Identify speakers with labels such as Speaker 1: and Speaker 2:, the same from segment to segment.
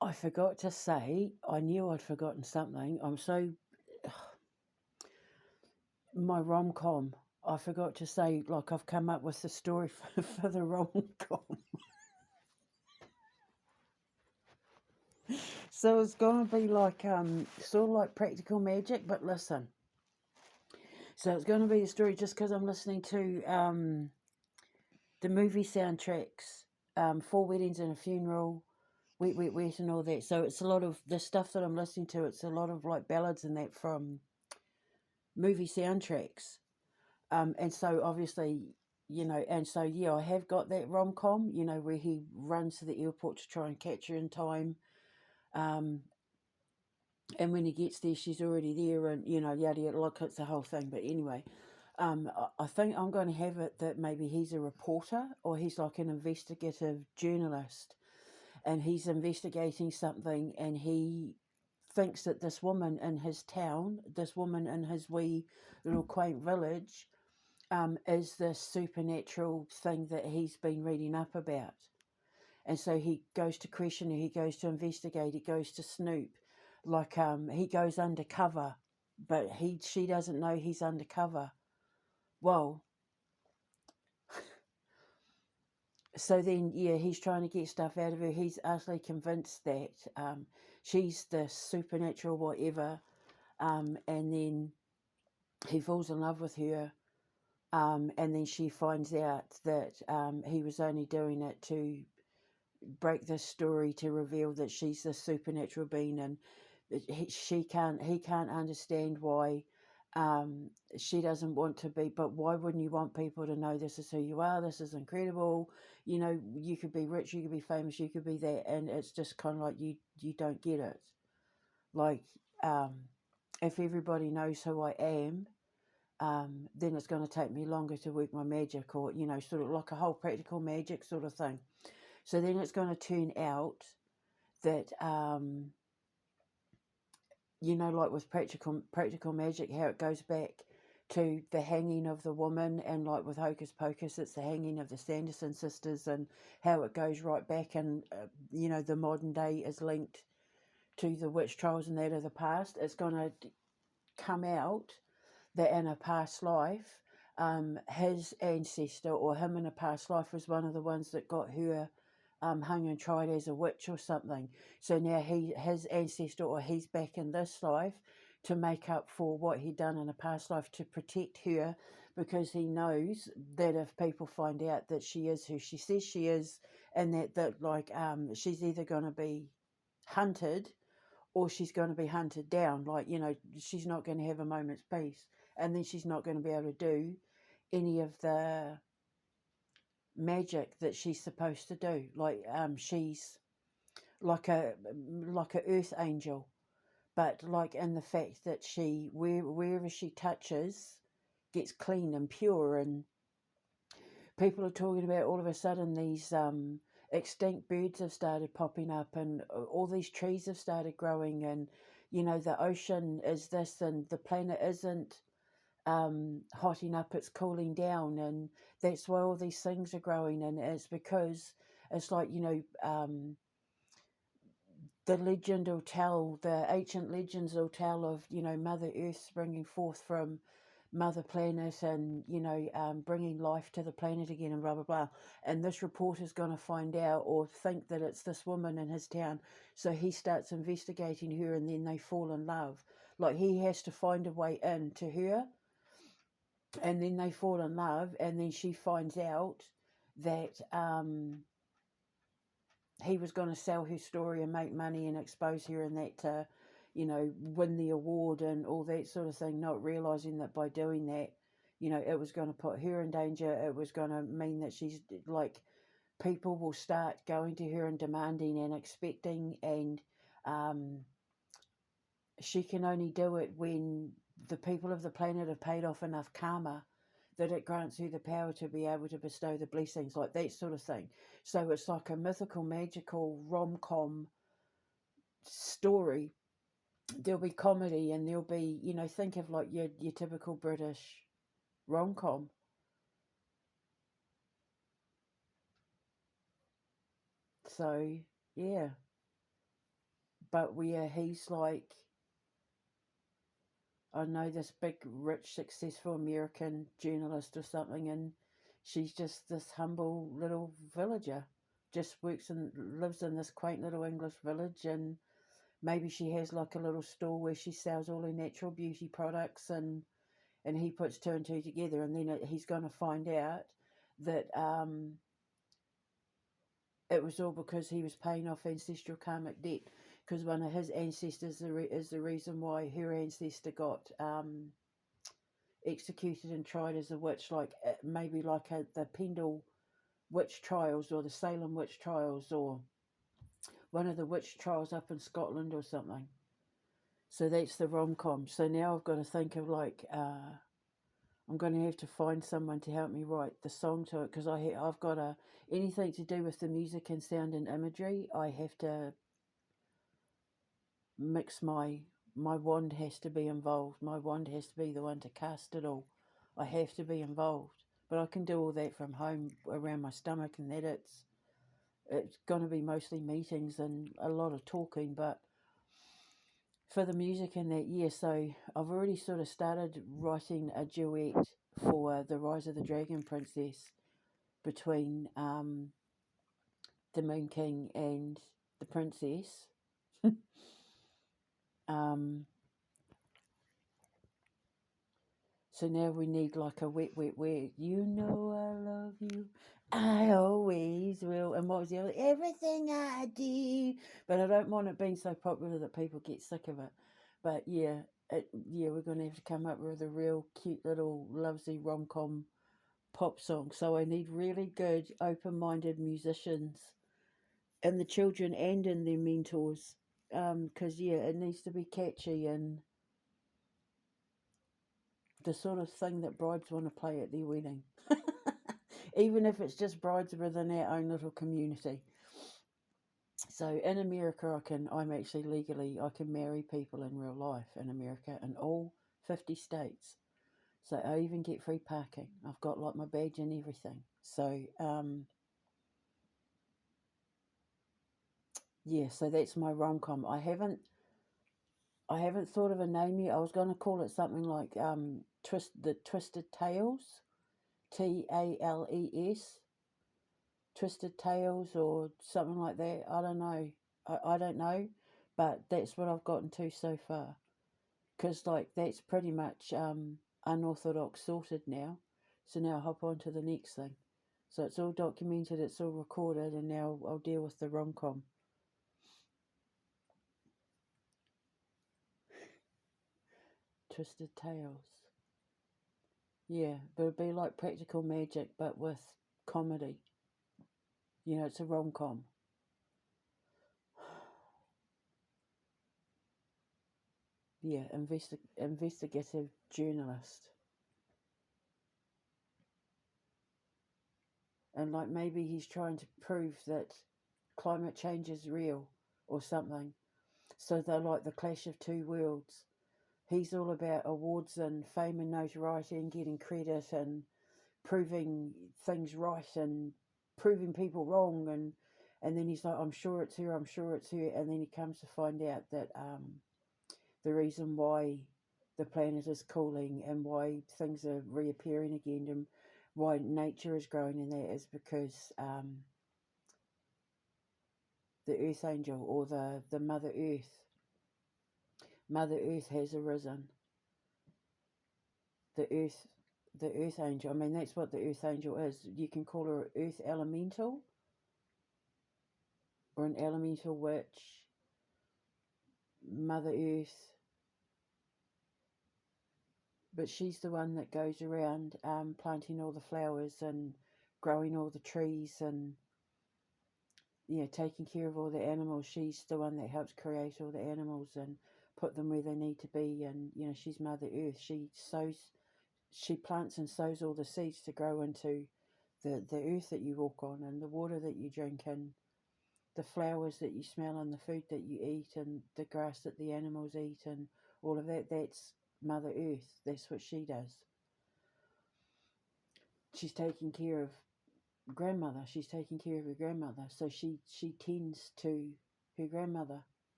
Speaker 1: I forgot to say, I knew I'd forgotten something. I'm so. My rom-com. I forgot to say, like, I've come up with the story for the rom-com. So it's going to be like, sort of like Practical Magic, but listen. So it's going to be a story just because I'm listening to the movie soundtracks, Four Weddings and a Funeral, Wet, Wet, Wet, and all that. So it's a lot of the stuff that I'm listening to. It's a lot of like ballads and that from movie soundtracks. And so obviously, and so yeah, I have got that rom com, where he runs to the airport to try and catch her in time. Um, and when he gets there, she's already there, and yada yada. Like it's the whole thing. But anyway, I think I'm going to have it that maybe he's a reporter or he's like an investigative journalist, and he's investigating something, and he thinks that this woman in his town, this woman in his wee little quaint village, is this supernatural thing that he's been reading up about. And so he goes to question her, he goes to investigate, he goes to snoop. Like he goes undercover, but she doesn't know he's undercover. Well, so then yeah, he's trying to get stuff out of her. He's utterly convinced that she's the supernatural whatever, and then he falls in love with her. And then she finds out that he was only doing it to break this story, to reveal that she's the supernatural being, and he can't understand why she doesn't want to be. But why wouldn't you want people to know this is who you are? This is incredible. You could be rich, you could be famous, you could be that, and it's just kind of like you don't get it. Like if everybody knows who I am, then it's going to take me longer to work my magic, or sort of like a whole practical magic sort of thing. So then it's going to turn out that like with practical magic, how it goes back to the hanging of the woman, and like with Hocus Pocus, it's the hanging of the Sanderson sisters, and how it goes right back, and the modern day is linked to the witch trials and that of the past. It's going to come out that in a past life, his ancestor, or him in a past life, was one of the ones that got her hung and tried as a witch or something. So now his ancestor, or he's back in this life to make up for what he'd done in a past life, to protect her, because he knows that if people find out that she is who she says she is, and that like she's either going to be hunted, or she's going to be hunted down. Like, she's not going to have a moment's peace, and then she's not going to be able to do any of the magic that she's supposed to do. Like she's like a earth angel, but like in the fact that she wherever she touches gets clean and pure. And people are talking about all of a sudden these extinct birds have started popping up, and all these trees have started growing, and the ocean is this, and the planet isn't hotting up, it's cooling down, and that's why all these things are growing. And it's because it's like the ancient legends will tell of Mother Earth springing forth from Mother Planet, and bringing life to the planet again, and blah blah blah. And this reporter's going to find out, or think that it's this woman in his town, so he starts investigating her, and then they fall in love. Like he has to find a way in to her, and then they fall in love, and then she finds out that he was going to sell her story and make money and expose her, and that to win the award and all that sort of thing, not realizing that by doing that it was going to put her in danger. It was going to mean that she's like, people will start going to her and demanding and expecting, and she can only do it when the people of the planet have paid off enough karma that it grants her the power to be able to bestow the blessings, like that sort of thing. So it's like a mythical, magical rom-com story. There'll be comedy, and there'll be, think of like your typical British rom-com. So, yeah. but where he's like, I know this big, rich, successful American journalist or something, and she's just this humble little villager, just works and lives in this quaint little English village, and maybe she has like a little store where she sells all her natural beauty products, and he puts two and two together, and then he's going to find out that it was all because he was paying off ancestral karmic debt, because one of his ancestors is the reason why her ancestor got executed and tried as a witch, like maybe like the Pendle witch trials or the Salem witch trials or one of the witch trials up in Scotland or something. So that's the rom-com. So now I've got to think of like I'm going to have to find someone to help me write the song to it, because I've got anything to do with the music and sound and imagery. I have to mix my wand has to be involved. My wand has to be the one to cast it all. I have to be involved, but I can do all that from home around my stomach, and that it's going to be mostly meetings and a lot of talking. But for the music and that, yeah, so I've already sort of started writing a duet for the Rise of the Dragon Princess between the Moon King and the Princess. um, So now we need like a wet, wet, wet. You know I love you. I always will. And what was the other? Everything I do. But I don't want it being so popular that people get sick of it. But yeah, we're going to have to come up with a real cute little lovesy rom-com pop song. So I need really good, open-minded musicians and the children and in their mentors. Because yeah, it needs to be catchy and the sort of thing that brides want to play at their wedding. Even if it's just brides within our own little community. So in America, I'm actually legally, I can marry people in real life in America in all 50 states. So I even get free parking. I've got like my badge and everything. So, yeah, so that's my rom-com. I haven't thought of a name yet. I was going to call it something like the Twisted Tales, TALES, Twisted Tales or something like that. I don't know. I don't know, but that's what I've gotten to so far. Because like that's pretty much unorthodox sorted now. So now I'll hop on to the next thing. So it's all documented, it's all recorded, and now I'll deal with the rom-com. Twisted Tales. Yeah, but it'd be like practical magic, but with comedy. You know, it's a rom-com. Yeah, investigative journalist. And like maybe he's trying to prove that climate change is real or something. So they're like the clash of two worlds. He's all about awards and fame and notoriety and getting credit and proving things right and proving people wrong, and then he's like, I'm sure it's her, I'm sure it's her, and then he comes to find out that the reason why the planet is cooling and why things are reappearing again and why nature is growing in that is because the Earth Angel or the Mother Earth has arisen. The Earth the Earth Angel. I mean, that's what the Earth Angel is. You can call her Earth Elemental or an Elemental Witch, Mother Earth. But she's the one that goes around planting all the flowers and growing all the trees and taking care of all the animals. She's the one that helps create all the animals and put them where they need to be. And she's Mother Earth. She plants and sows all the seeds to grow into the earth that you walk on and the water that you drink and the flowers that you smell and the food that you eat and the grass that the animals eat and all of that. That's Mother Earth. That's what she does. She's taking care of grandmother. She's taking care of her grandmother. So she tends to her grandmother.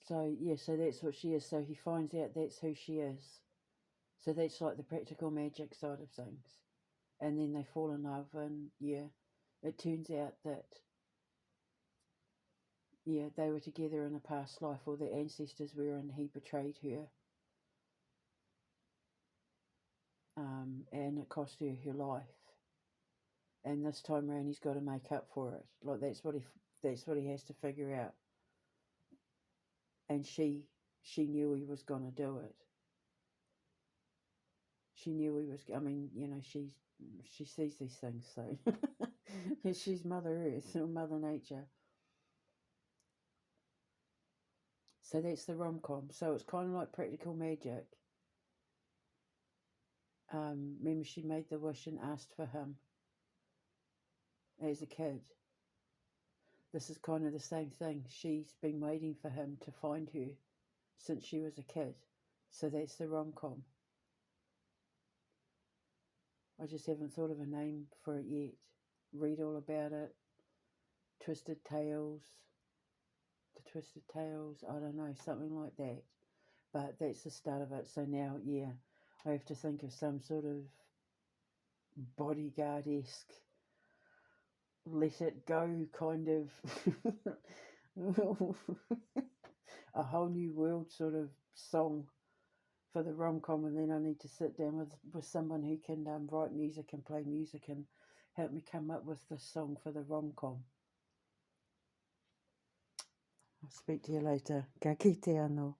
Speaker 1: So yeah, so that's what she is. So he finds out that's who she is. So that's like the practical magic side of things. And then they fall in love, and yeah, it turns out that yeah, they were together in a past life, or their ancestors were, and he betrayed her. And it cost her her life. And this time around, he's got to make up for it. Like that's what he has to figure out. And she knew he was gonna do it. She knew he was. I mean, you know, she sees these things, so she's Mother Earth or Mother Nature. So that's the rom-com. So it's kind of like practical magic. Remember, she made the wish and asked for him as a kid. This is kind of the same thing. She's been waiting for him to find her since she was a kid. So that's the rom-com. I just haven't thought of a name for it yet. Read all about it. Twisted Tales. The Twisted Tales. I don't know, something like that. But that's the start of it. So now, yeah, I have to think of some sort of bodyguard-esque, let it go kind of a whole new world sort of song for the rom-com, and then I need to sit down with someone who can write music and play music and help me come up with this song for the rom-com. I'll speak to you later. Ka kite anō.